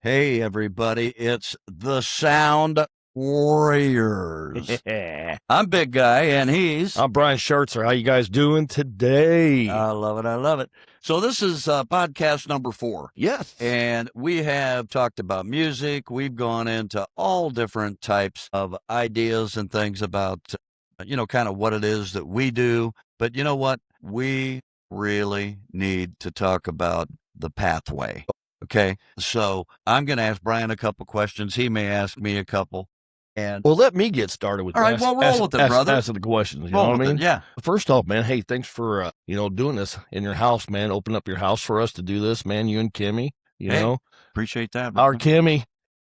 Hey, everybody, it's the Sound Warriors. I'm Big Guy, and he's. I'm Brian Shartzer. How you guys doing today? I love it. I love it. So, this is podcast number 4. Yes. And we have talked about music. We've gone into all different types of ideas and things about, kind of what it is that we do. But you know what? We really need to talk about the pathway. Okay. So I'm going to ask Brian a couple questions. He may ask me a couple. And Well, let me get started with all right, well, roll with it, brother. asking the questions. You know Roll what I with it, mean? yeah. First off, man, hey, thanks for doing this in your house, man. Open up your house for us to do this, man. You and Kimmy, Hey, appreciate that. our brother. Kimmy.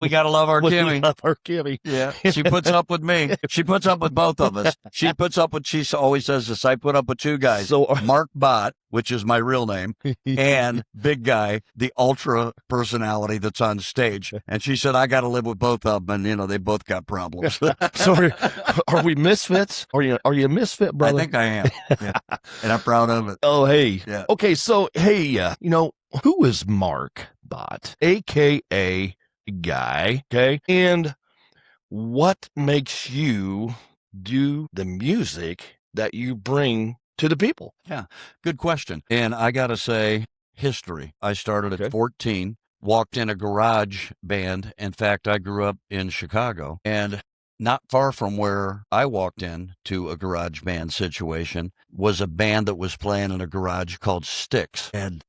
We got to love our We Kimmy. love our Kimmy. Yeah, she puts up with me. She puts up with both of us. She puts up with, she always says this, I put up with two guys, So, Mark Bott, which is my real name, and Big Guy, the ultra personality that's on stage. And she said, I got to live with both of them, and, they both got problems. so are we misfits? Are you a misfit, brother? I think I am, yeah. And I'm proud of it. Oh, hey. Yeah. Okay, so, hey, who is Mark Bott, a.k.a. Guy, okay? And what makes you do the music that you bring to the people? Yeah, good question. And I got to say, history. I started Okay. at 14, walked in a garage band. In fact, I grew up in Chicago, and not far from where I walked in to a garage band situation was a band that was playing in a garage called Styx. And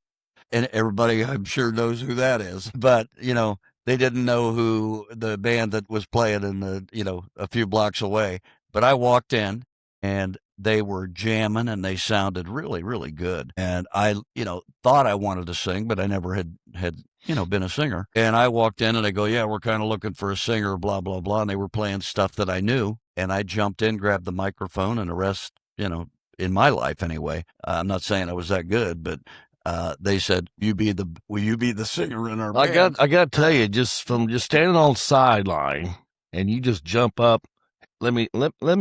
everybody, I'm sure, knows who that is. But, they didn't know who the band that was playing in a few blocks away. But I walked in and they were jamming and they sounded really, really good. And I, thought I wanted to sing, but I never had been a singer. And I walked in and I go, yeah, we're kind of looking for a singer, blah, blah, blah. And they were playing stuff that I knew. And I jumped in, grabbed the microphone, and the rest, in my life anyway. I'm not saying I was that good, but they said, will you be the singer in our band? I got to tell you, just standing on the sideline and you just jump up. Let me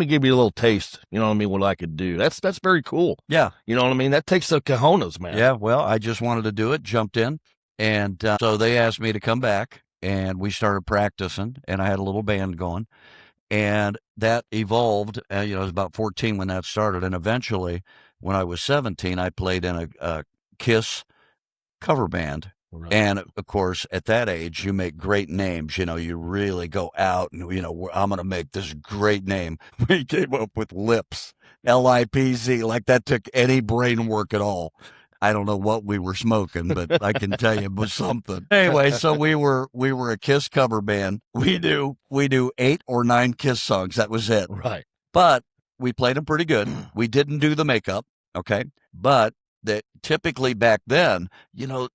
give you a little taste. You know what I mean? What I could do. That's very cool. Yeah. You know what I mean? That takes the cojones, man. Yeah. Well, I just wanted to do it, jumped in. And so they asked me to come back and we started practicing and I had a little band going and that evolved. I was about 14 when that started. And eventually when I was 17, I played in a Kiss cover band. Right. And of course, at that age, you make great names. You really go out and, I'm going to make this great name. We came up with Lips, Lipz, like that took any brain work at all. I don't know what we were smoking, but I can tell you it was something. Anyway, so we were a Kiss cover band. We do 8 or 9 Kiss songs. That was it. Right. But we played them pretty good. We didn't do the makeup. Okay. But that typically back then,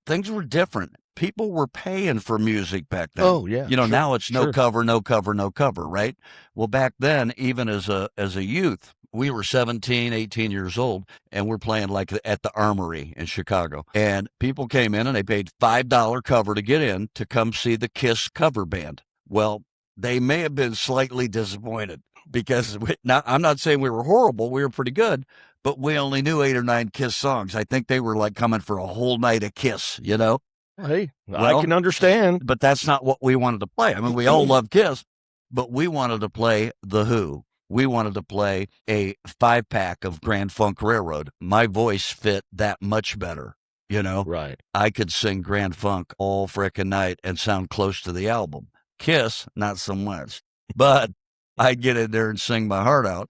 things were different. People were paying for music back then. Oh, yeah. Sure, now it's no sure. cover, no cover, no cover, right? Well, back then, even as a youth, we were 17, 18 years old, and we're playing like at the Armory in Chicago. And people came in and they paid $5 cover to get in to come see the Kiss cover band. Well, they may have been slightly disappointed because I'm not saying we were horrible. We were pretty good. But we only knew 8 or 9 Kiss songs. I think they were like coming for a whole night of Kiss, Hey, I can understand. But that's not what we wanted to play. I mean, we all love Kiss, but we wanted to play The Who. We wanted to play a 5-pack of Grand Funk Railroad. My voice fit that much better, Right. I could sing Grand Funk all frickin' night and sound close to the album. Kiss, not so much. But I'd get in there and sing my heart out.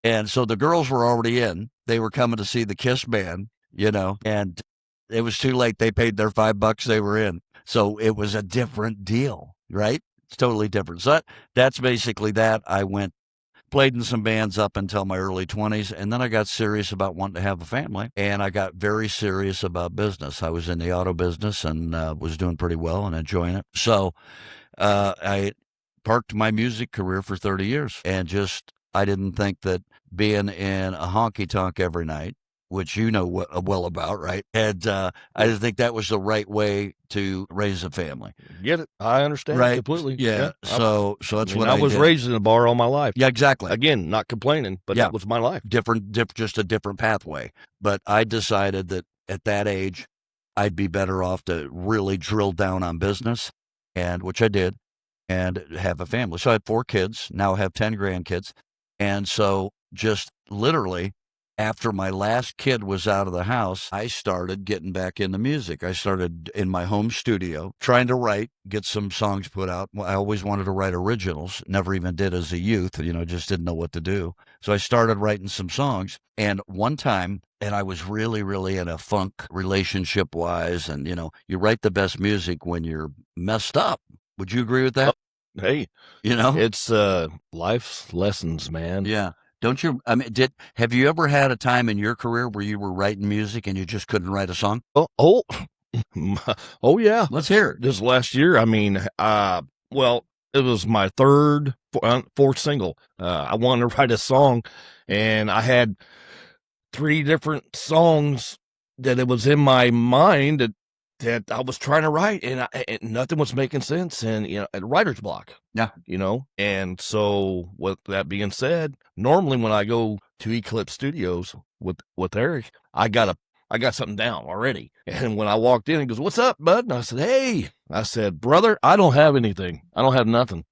And so the girls were already in. They were coming to see the Kiss band, and it was too late. They paid their $5. They were in. So it was a different deal, right? It's totally different. So that's basically that. I played in some bands up until my early 20s, and then I got serious about wanting to have a family, and I got very serious about business. I was in the auto business and was doing pretty well and enjoying it. So I parked my music career for 30 years and I didn't think that being in a honky-tonk every night, which well about, right? And I didn't think that was the right way to raise a family. Get it? I understand Right? completely. Yeah. So that's what I was did. raised in a bar all my life. Yeah, exactly. Again, not complaining, but Yeah. that was my life. Just a different pathway. But I decided that at that age, I'd be better off to really drill down on business and which I did, and have a family. So I had 4 kids, now I have 10 grandkids. And so just literally after my last kid was out of the house, I started getting back into music. I started in my home studio trying to write, get some songs put out. I always wanted to write originals, never even did as a youth, just didn't know what to do. So I started writing some songs. And one time, and I was really, really in a funk relationship wise. And, you write the best music when you're messed up. Would you agree with that? Hey, it's life's lessons, man. Yeah. Don't you? I mean, have you ever had a time in your career where you were writing music and you just couldn't write a song? Oh, yeah. Let's hear it. This last year, I mean, well, it was my fourth single. I wanted to write a song, and I had 3 different songs that it was in my mind that I was trying to write, and nothing was making sense, and a writer's block. Yeah. And so with that being said, normally when I go to Eclipse Studios with Eric, I got something down already. And when I walked in, he goes, "What's up, bud?" And I said, "Hey," I said, "Brother, I don't have anything. I don't have nothing.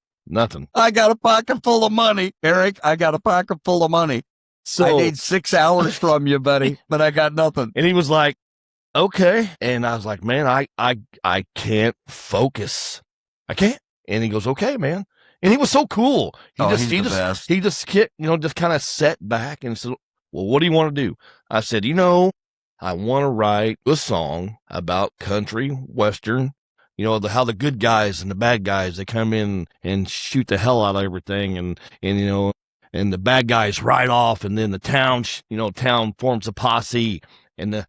I got a pocket full of money, Eric. I got a pocket full of money. So I need 6 hours from you, buddy, but I got nothing." And he was like, "Okay." And I was like, "Man, I can't focus. I can't." And he goes, "Okay, man." And he was so cool. He's the best. He just kind of sat back and said, "Well, what do you want to do?" I said, "I want to write a song about country western, how the good guys and the bad guys, they come in and shoot the hell out of everything, and the bad guys ride off, and then the town forms a posse, and the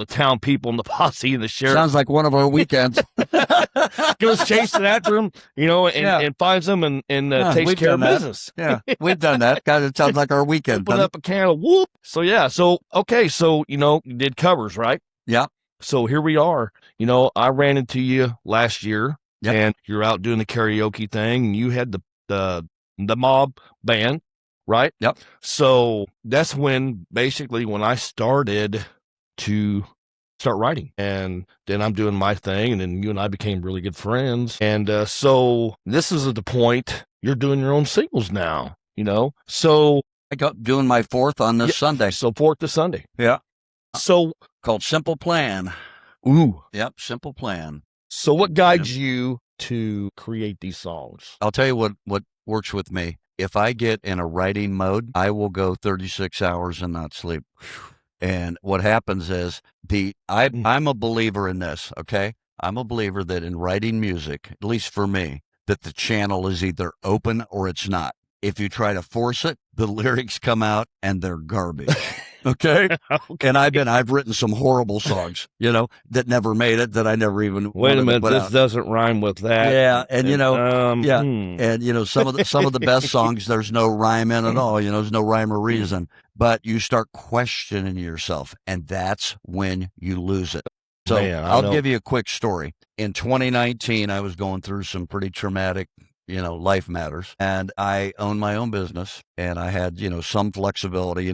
town people and the posse and the sheriff." Sounds like one of our weekends. Goes chasing after him, and finds them and takes care of business. Yeah, we've done that. God, it sounds like our weekend. Put up a can of whoop. So yeah, okay, you did covers, right? Yeah. So here we are. I ran into you last year, and you're out doing the karaoke thing, and you had the mob band, right? Yep. So that's when I started to start writing, and then I'm doing my thing, and then you and I became really good friends. And so this is at the point you're doing your own singles now, So I got doing my 4th on this Sunday. So 4th to Sunday. Yeah. So called Simple Plan. Ooh. Yep, Simple Plan. So what guides you to create these songs? I'll tell you what works with me. If I get in a writing mode, I will go 36 hours and not sleep. And what happens is I'm a believer in this, okay? I'm a believer that in writing music, at least for me, that the channel is either open or it's not. If you try to force it, the lyrics come out and they're garbage. Okay? Okay. And I've written some horrible songs, that never made it, that I never even Wait a minute, this out. Doesn't rhyme with that. Yeah, and and some of the best songs there's no rhyme in at all, there's no rhyme or reason, but you start questioning yourself, and that's when you lose it. So I'll give you a quick story. In 2019, I was going through some pretty traumatic life matters, and I owned my own business, and I had some flexibility.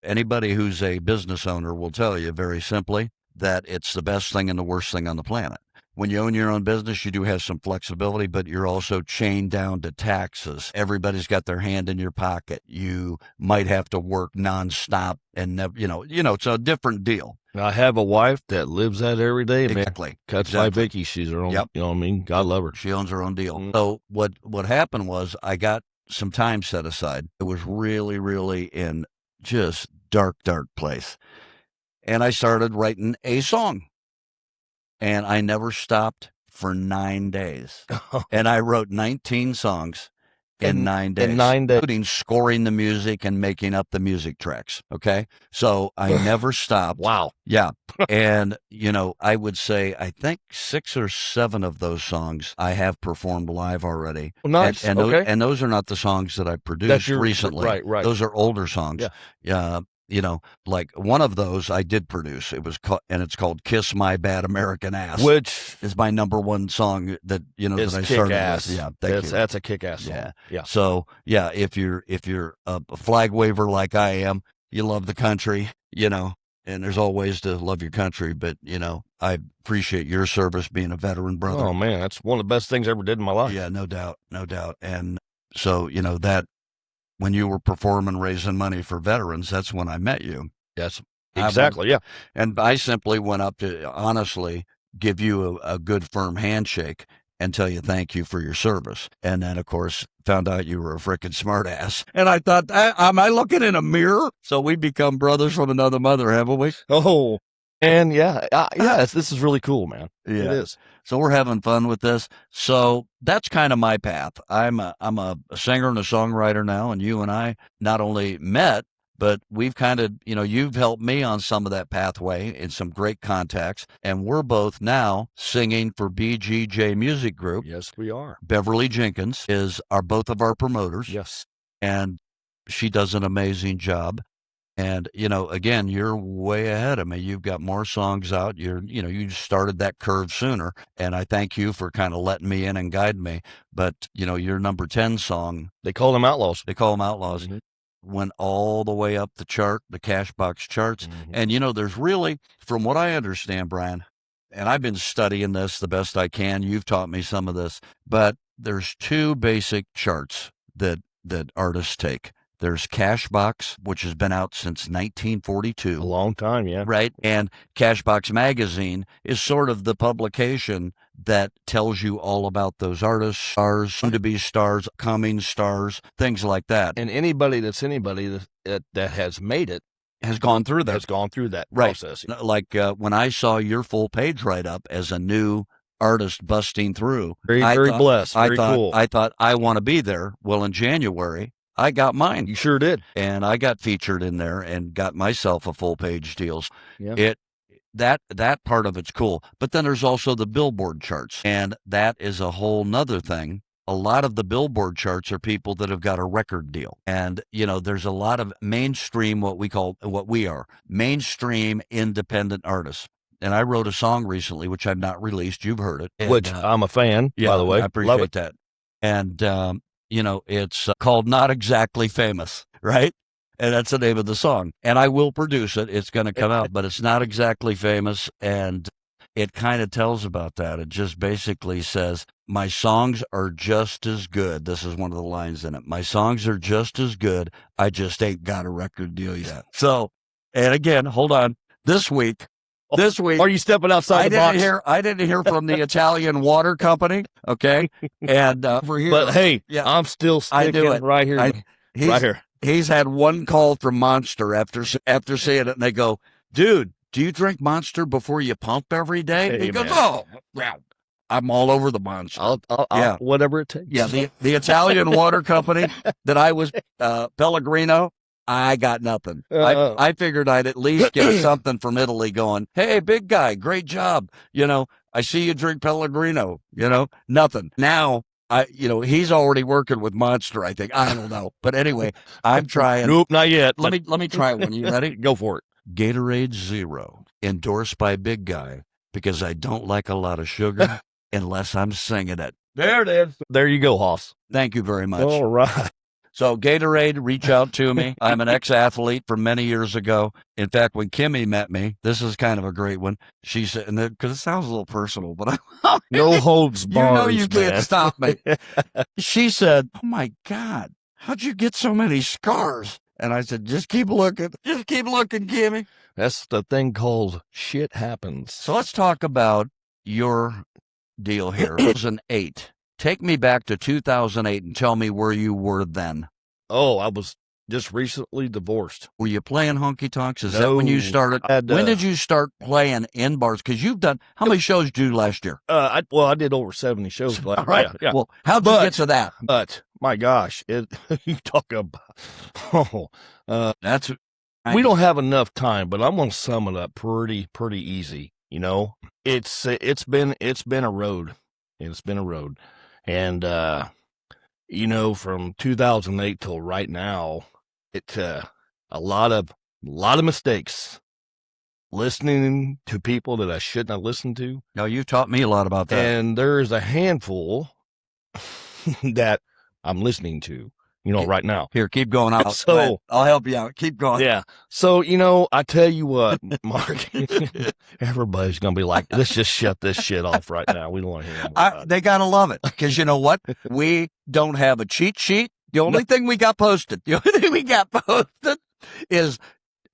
Anybody who's a business owner will tell you very simply that it's the best thing and the worst thing on the planet. When you own your own business, you do have some flexibility, but you're also chained down to taxes. Everybody's got their hand in your pocket. You might have to work nonstop, and never, it's a different deal. I have a wife that lives that every day, man. Exactly. Cuts my Vicky. She's her own. Yep. You know what I mean? God love her. She owns her own deal. So what happened was I got some time set aside. It was really, really in just dark place. And I started writing a song. And I never stopped for 9 days. And I wrote 19 songs in 9 days. Including scoring the music and making up the music tracks. Okay. So I never stopped. Wow. Yeah. And, I would say, I think 6 or 7 of those songs I have performed live already. Well, nice. And okay. Those are not the songs that I produced recently. Right. Those are older songs. Yeah. Like one of those I did produce. It's called "Kiss My Bad American Ass," which is my number 1 song that that I started with. Yeah, that's a kick-ass song. Yeah. So if you're a flag waver like I am, you love the country. And there's all ways to love your country, but I appreciate your service, being a veteran brother. Oh man, that's one of the best things I ever did in my life. Yeah, no doubt, no doubt. And so that when you were performing, raising money for veterans, that's when I met you. Yes, exactly. Yeah. And I simply went up to honestly give you a good firm handshake and tell you thank you for your service. And then, of course, found out you were a freaking smartass. And I thought, am I looking in a mirror? So we become brothers from another mother, haven't we? Oh, and this is really cool, man. Yeah. It is. So we're having fun with this. So that's kind of my path. I'm a singer and a songwriter now, and you and I not only met, but we've kind of, you've helped me on some of that pathway in some great contacts. And we're both now singing for BGJ Music Group. Yes, we are. Beverly Jenkins are both of our promoters. Yes. And she does an amazing job. And, again, you're way ahead of me. You've got more songs out. You started that curve sooner. And I thank you for kind of letting me in and guide me. But, your number 10 song. They call them Outlaws. Mm-hmm. Went all the way up the chart, the Cashbox charts. Mm-hmm. And, there's really, from what I understand, Brian, and I've been studying this the best I can. You've taught me some of this. But there's two basic charts that artists take. There's Cashbox, which has been out since 1942. A long time, yeah. Right? And Cashbox Magazine is sort of the publication that tells you all about those artists, stars, soon-to-be stars, coming stars, things like that. And anybody that has made it has gone through that. Right. Process. Like when I saw your full page write-up as a new artist busting through. Very blessed. Very cool. I thought, I want to be there. Well, in January, I got mine. You sure did. And I got featured in there and got myself a full page deal. Yeah. That part of it's cool. But then there's also the Billboard charts. And that is a whole nother thing. A lot of the Billboard charts are people that have got a record deal. And, there's a lot of mainstream, what we are, mainstream independent artists. And I wrote a song recently, which I've not released. You've heard it. Which I'm a fan, by the way. I appreciate that. And, it's called Not Exactly Famous, right? And that's the name of the song. And I will produce it. It's going to come out, but it's not exactly famous. And it kind of tells about that. It just basically says, my songs are just as good. This is one of the lines in it. My songs are just as good. I just ain't got a record deal yet. So, and again, hold on. This week, are you stepping outside the box? I didn't hear from the Italian water company. Okay. And over here. But hey, yeah, I'm still sticking right here. Right here. He's had one call from Monster after seeing it, and they go, dude, do you drink Monster before you pump every day? Hey, he goes, oh, well, I'm all over the Monster. I'll whatever it takes. Yeah, the Italian water company that I was, Pellegrino, I got nothing. I figured I'd at least get something from Italy going, hey, big guy, great job. I see you drink Pellegrino, nothing. Now, he's already working with Monster, I think. I don't know. But anyway, I'm trying. Nope, not yet. Let me try one. You ready? Go for it. Gatorade Zero, endorsed by Big Guy, because I don't like a lot of sugar unless I'm singing it. There it is. There you go, Hoss. Thank you very much. All right. So Gatorade, reach out to me. I'm an ex-athlete from many years ago. In fact, when Kimmy met me, this is kind of a great one. She said, because it sounds a little personal, but no holds barred. You can't stop me. She said, oh my God, how'd you get so many scars? And I said, just keep looking. Just keep looking, Kimmy. That's the thing called shit happens. So let's talk about your deal here. 2008. Take me back to 2008 and tell me where you were then. Oh, I was just recently divorced. Were you playing honky tonks? Is No, that when you started? When did you start playing in bars? Because you've done, how many shows did you do last year? I did over 70 shows last year. Right. Yeah. Well, how'd you get to that? But my gosh, you talk about, we don't have enough time, but I'm going to sum it up pretty easy. It's been a road. It's been a road. And, from 2008 till right now, a lot of mistakes, listening to people that I shouldn't have listened to. No, you taught me a lot about that. And there's a handful that I'm listening to. right now. Here, keep going. So I'll help you out. Keep going. Yeah. So, I tell you what, Mark, everybody's going to be like, let's just shut this shit off right now. We don't want to hear more about it. They got to love it because you know what? We don't have a cheat sheet. The only thing we got posted is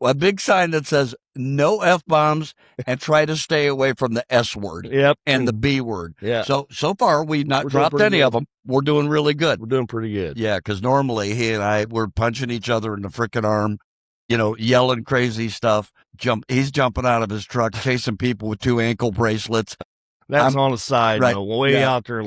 a big sign that says no F-bombs and try to stay away from the S word and the B word. Yeah. So far, we've not dropped any of them. We're doing really good. We're doing pretty good. Yeah, because normally he and I, we're punching each other in the freaking arm, yelling crazy stuff. He's jumping out of his truck, chasing people with 2 ankle bracelets. That's on the side, right, way out there.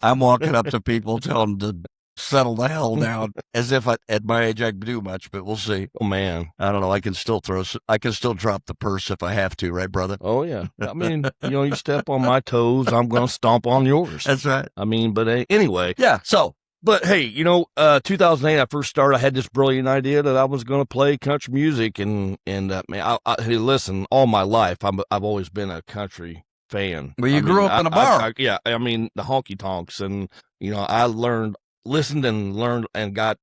I'm walking up to people, telling them to settle the hell down, as if at my age I can do much, but we'll see. Oh man, I don't know. I can still drop the purse if I have to, right, brother? Oh yeah. I mean, you step on my toes, I'm gonna stomp on yours. That's right. I mean, but anyway, yeah. So, but hey, 2008, I first started. I had this brilliant idea that I was gonna play country music, and man, hey, listen, all my life, I've always been a country fan. Well, you grew up in a bar. Yeah, I mean the honky tonks, and I listened and learned and got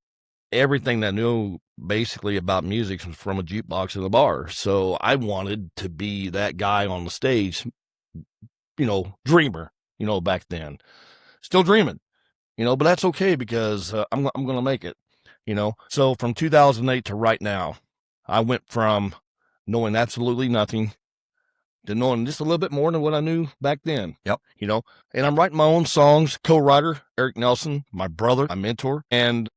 everything that I knew basically about music from a jukebox in the bar. So I wanted to be that guy on the stage, dreamer, back then. Still dreaming, but that's okay because I'm going to make it, So from 2008 to right now, I went from knowing absolutely nothing to knowing just a little bit more than what I knew back then. Yep. And I'm writing my own songs, co-writer, Eric Nelson, my brother, my mentor. And,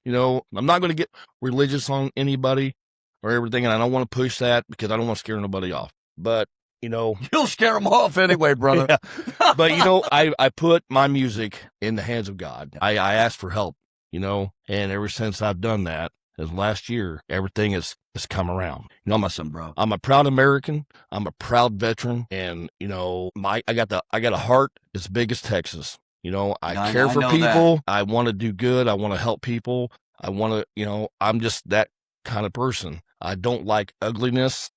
I'm not going to get religious on anybody or everything. And I don't want to push that because I don't want to scare nobody off. But, you'll scare them off anyway, brother. Yeah. But, I put my music in the hands of God. I asked for help, and ever since I've done that, as last year, everything has come around. I'm awesome, bro. I'm a proud American. I'm a proud veteran, and I got a heart as big as Texas. I care for people. That. I want to do good. I want to help people. I want to, I'm just that kind of person. I don't like ugliness.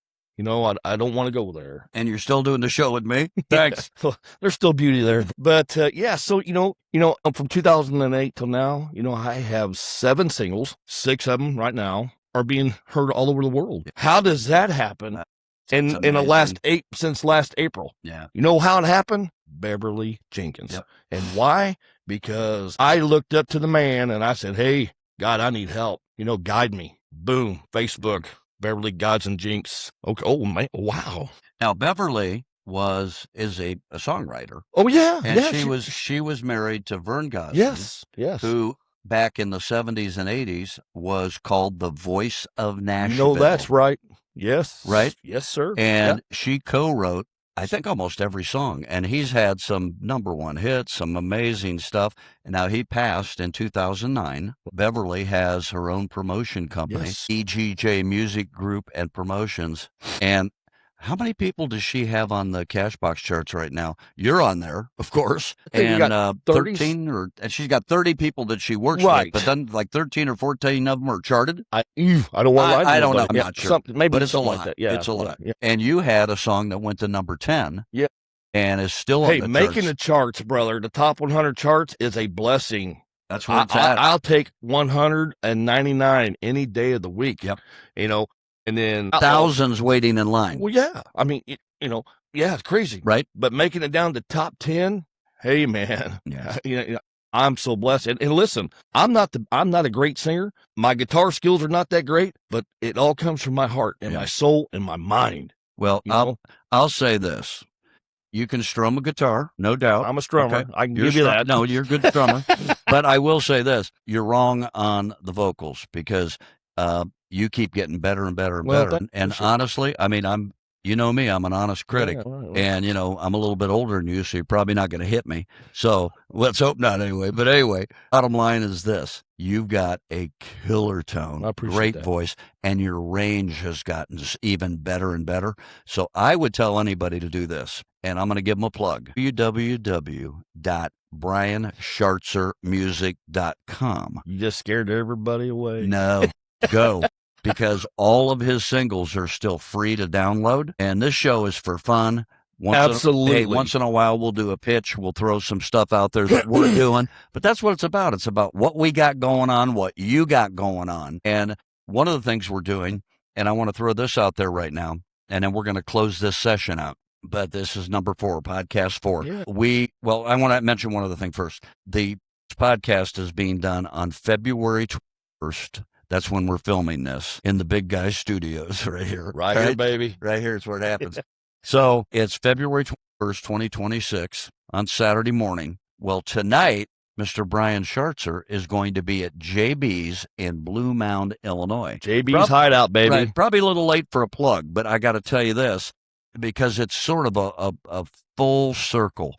I don't want to go there. And you're still doing the show with me? Thanks. There's still beauty there. But, yeah, so, from 2008 till now, I have 7 singles. 6 of them right now are being heard all over the world. How does that happen in the since last April? Yeah. You know how it happened? Beverly Jenkins. Yep. And why? Because I looked up to the man and I said, hey, God, I need help. Guide me. Boom. Facebook. Beverly Gods and Jinx. Okay. Oh man! Wow. Now Beverly is a songwriter. Oh yeah, and she was married to Vern Gosdin. Yes. Who back in the 70s and 80s was called the voice of Nashville. That's right. Yes. Right. Yes, sir. And she co-wrote, I think, almost every song. And he's had some #1 hits, some amazing stuff. And now he passed in 2009. Beverly has her own promotion company, EGJ Music Group and Promotions. And how many people does she have on the Cashbox charts right now? You're on there, of course. And 13 and she's got 30 people that she works with, but then like 13 or 14 of them are charted. I don't want to I don't know. I'm not sure. But it's a lot. Like that. Yeah, it's a lot. Yeah. And you had a song that went to number 10. Yeah. And is still on the making the charts, brother. The top 100 charts is a blessing. That's where it's at. I'll take 199 any day of the week. Yep. And then thousands waiting in line. Well, yeah. I mean, it's crazy, right? But making it down to top 10, hey, man, yeah. I'm so blessed. And listen, I'm not a great singer. My guitar skills are not that great, but it all comes from my heart and my soul and my mind. Well, I'll say this. You can strum a guitar, no doubt. I'm a strummer. Okay. I can give you that. No, you're a good strummer. But I will say this. You're wrong on the vocals because you keep getting better and better and better. And honestly, I mean, I'm an honest critic. Yeah, right. And, I'm a little bit older than you, so you're probably not going to hit me. So let's hope not anyway. But anyway, bottom line is this. You've got a killer tone, great voice, and your range has gotten even better and better. So I would tell anybody to do this, and I'm going to give them a plug. www.brianshartzermusic.com. You just scared everybody away. No, go. Because all of his singles are still free to download. And this show is for fun. Absolutely. Once in a while, we'll do a pitch. We'll throw some stuff out there that we're doing. But that's what it's about. It's about what we got going on, what you got going on. And one of the things we're doing, and I want to throw this out there right now, and then we're going to close this session out. But this is number 4, podcast 4. Yeah. I want to mention one other thing first. The podcast is being done on February 21st. That's when we're filming this in the Big Guy Studios right here. Right here, baby. Right here is where it happens. So it's February 21st, 2026 on Saturday morning. Well, tonight, Mr. Brian Shartzer is going to be at JB's in Blue Mound, Illinois. JB's Hideout, baby. Right, probably a little late for a plug, but I got to tell you this, because it's sort of a full circle.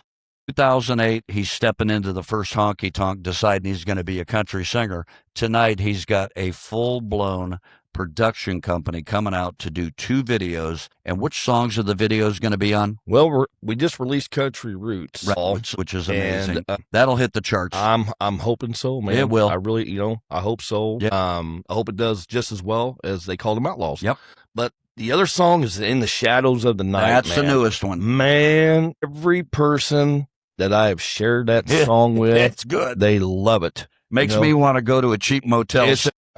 2008, he's stepping into the first honky-tonk, deciding he's going to be a country singer. Tonight, he's got a full-blown production company coming out to do 2 videos. And which songs are the videos going to be on? Well, we just released Country Roots, right, which is amazing. And, that'll hit the charts. I'm hoping so, man. It will. I really, I hope so. Yep. I hope it does just as well as They Called Them Outlaws. Yep. But the other song is In the Shadows of the Night. That's the newest one. Man, every person that I have shared that song with, it's good. They love it. Makes me want to go to a cheap motel.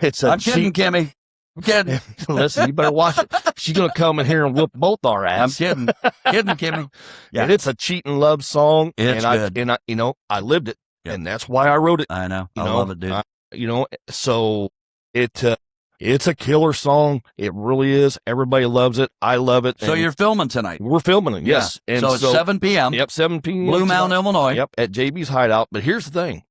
It's a I'm kidding, Kimmy. I'm kidding. Listen, you better watch it. She's going to come in here and whoop both our ass. I'm kidding, Kimmy. Yeah. And it's a cheating love song. It's good. I lived it. Yep. And that's why I wrote it. I know. I love it, dude. So it's a killer song. It really is. Everybody loves it. I love it. So you're filming tonight? We're filming it, yes. Yeah. And so it's 7 p.m. Yep, 7 p.m. Blue Mound, Illinois. Yep, at JB's Hideout. But here's the thing.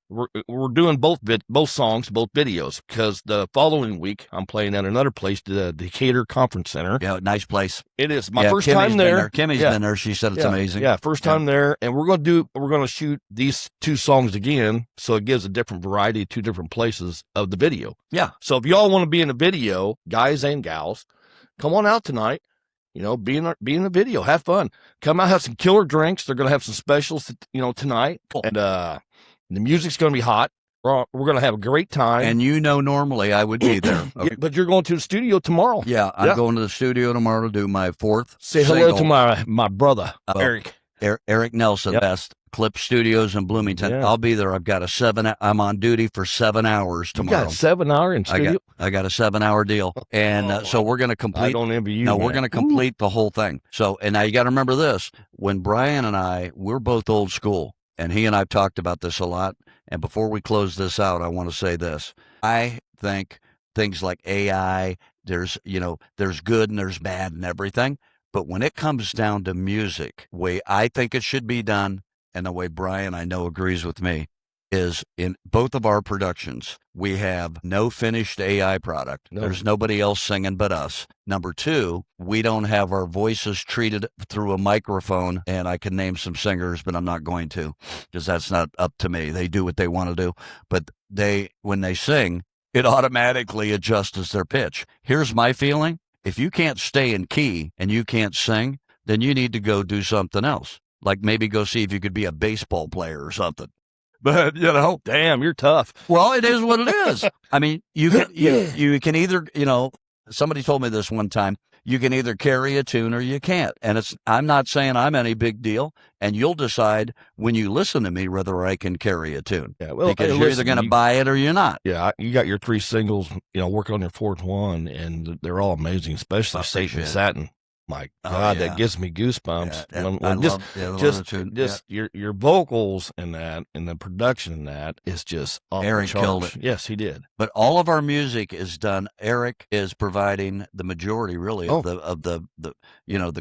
We're doing both songs, both videos, because the following week I'm playing at another place, the Decatur Conference Center. Yeah, nice place. It is my first time there. Kimmy's been there. She said it's amazing. Yeah, first time there, and we're gonna shoot these 2 songs again, so it gives a different variety, 2 different places of the video. Yeah. So if y'all want to be in the video, guys and gals, come on out tonight. Be in the video, have fun. Come out, have some killer drinks. They're gonna have some specials, tonight, cool. And the music's going to be hot. We're going to have a great time. And normally I would be there. Okay. Yeah, but you're going to the studio tomorrow. Yeah, I'm going to the studio tomorrow to do my 4th Say single. Hello to my brother, Eric. Eric Nelson, Best Clip Studios in Bloomington. Yeah. I'll be there. I'm on duty for 7 hours tomorrow. You got a 7-hour in studio? I got a 7-hour deal. And so we're going to complete. I don't envy you. No, man. we're going to complete the whole thing. So, and now you got to remember this. When Brian and we're both old school. And he and I've talked about this a lot. And before we close this out, I want to say this. I think things like AI, there's good and there's bad and everything. But when it comes down to music, the way I think it should be done, and the way Brian, I know, agrees with me, is in both of our productions, we have no finished AI product. No. There's nobody else singing but us. Number 2, we don't have our voices treated through a microphone, and I can name some singers, but I'm not going to, because that's not up to me. They do what they want to do. But when they sing, it automatically adjusts their pitch. Here's my feeling. If you can't stay in key and you can't sing, then you need to go do something else. Like maybe go see if you could be a baseball player or something. But, damn, you're tough. Well, it is what it is. I mean, you can either, somebody told me this one time, you can either carry a tune or you can't. And I'm not saying I'm any big deal. And you'll decide when you listen to me whether I can carry a tune. Yeah, well, because you're either going to buy it or you're not. Yeah, you got your 3 singles, working on your 4th one, and they're all amazing, especially Satan and Satin. My God, that gives me goosebumps. Your vocals in that and the production in that is just off Eric the charts. killed it. Yes, he did. But all of our music is done. Eric is providing the majority, really, of the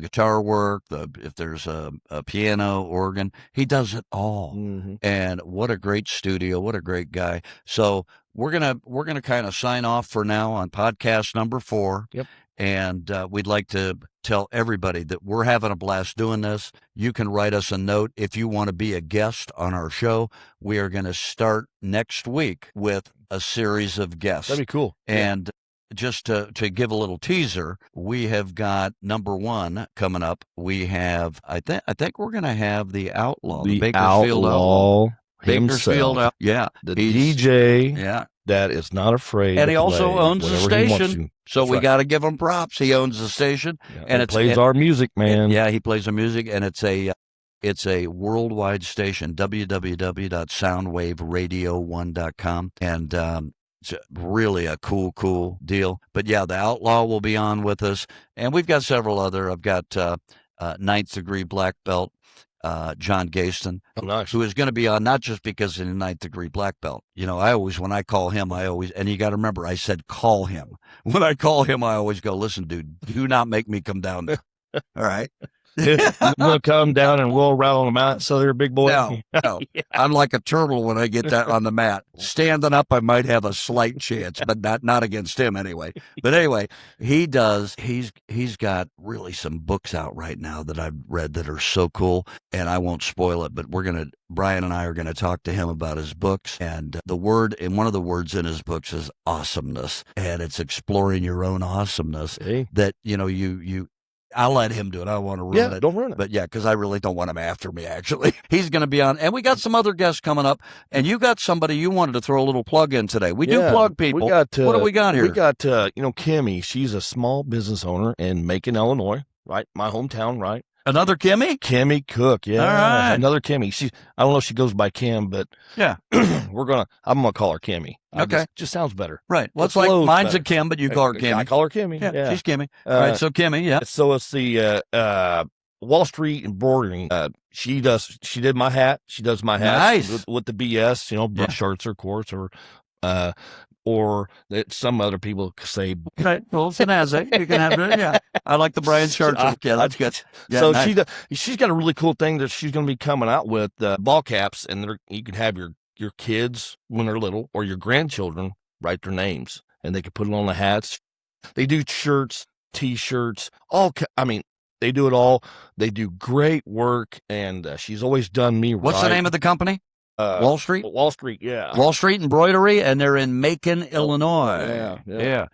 guitar work. If there's a piano, organ, he does it all. Mm-hmm. And what a great studio! What a great guy. So we're gonna kind of sign off for now on podcast number 4. Yep. And we'd like to tell everybody that we're having a blast doing this. You can write us a note if you want to be a guest on our show. We are going to start next week with a series of guests. That'd be cool. And just to give a little teaser, we have got number 1 coming up. We have, I think we're going to have the Outlaw, the Bakersfield Outlaw. Bakersfield, himself. yeah, The DJ. Yeah, that is not afraid And to he also play owns the whatever he wants station. to. So That's we right. got to give him props. He owns the station. Yeah, and he plays our music, man. Yeah, he plays the music, and it's a worldwide station, www.soundwaveradio1.com. And it's really a cool deal. But yeah, the Outlaw will be on with us. And we've got several other. I've got ninth degree black belt, John Gaston, Oh, nice. who is going to be on, not just because he's a ninth degree black belt. You know, when I call him, and you got to remember, I said call him. When I call him, I always go, listen, dude, do not make me come down there. All right. You want to come down and roll around on the mat, so there, big boy? No. Yeah. I'm like a turtle when I get that on the mat. Standing up, I might have a slight chance, but not against him anyway. But anyway, he's got really some books out right now that I've read that are so cool, and I won't spoil it, but Brian and I are gonna talk to him about his books, and one of the words in his books is awesomeness, and it's exploring your own awesomeness. Hey. That, you know, I'll let him do it. I don't want to ruin it. Don't ruin it. But yeah, because I really don't want him after me, actually. He's going to be on. And we got some other guests coming up. And you got somebody you wanted to throw a little plug in today. We do plug people. What do we got here? We got, Kimmy. She's a small business owner in Macon, Illinois, right? My hometown, right? Another Kimmy? Kimmy Cook, yeah. All right. Another Kimmy. I don't know if she goes by Kim, but yeah, I'm gonna call her Kimmy. Okay, just sounds better. Right. Well, it's like mine's better. A Kim, but you call her Kimmy. I call her Kimmy. Yeah. She's Kimmy. All right. So Kimmy, yeah. So it's the Wall Street embroidering. She did my hat. She does my hat. Nice. With the BS, Shartzer, of course, or that some other people say. Right. Well, Finazzi. You can have it. Yeah. I like the Brian Shartzer. Yeah, that's good. Yeah, so nice. she's got a really cool thing that she's going to be coming out with ball caps, and you can have your kids when they're little or your grandchildren write their names, and they can put it on the hats. They do shirts, T-shirts, they do it all. They do great work, and she's always done me right. What's the name of the company? Wall Street? Wall Street, yeah. Wall Street Embroidery, and they're in Macon, Illinois. Yeah.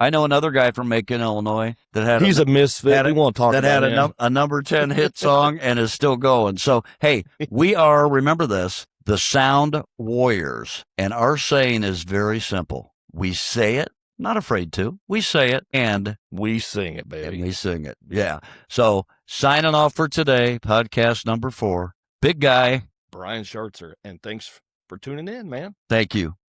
I know another guy from Macon, Illinois he's a misfit. We won't talk about that. Had a number 10 hit song and is still going. So, hey, we are, remember this, the Sound Warriors. And our saying is very simple. We say it, not afraid to. We say it, and we sing it, baby. And we sing it. Yeah. So, signing off for today, podcast number 4. Big guy. Brian Shartzer, and thanks for tuning in, man. Thank you.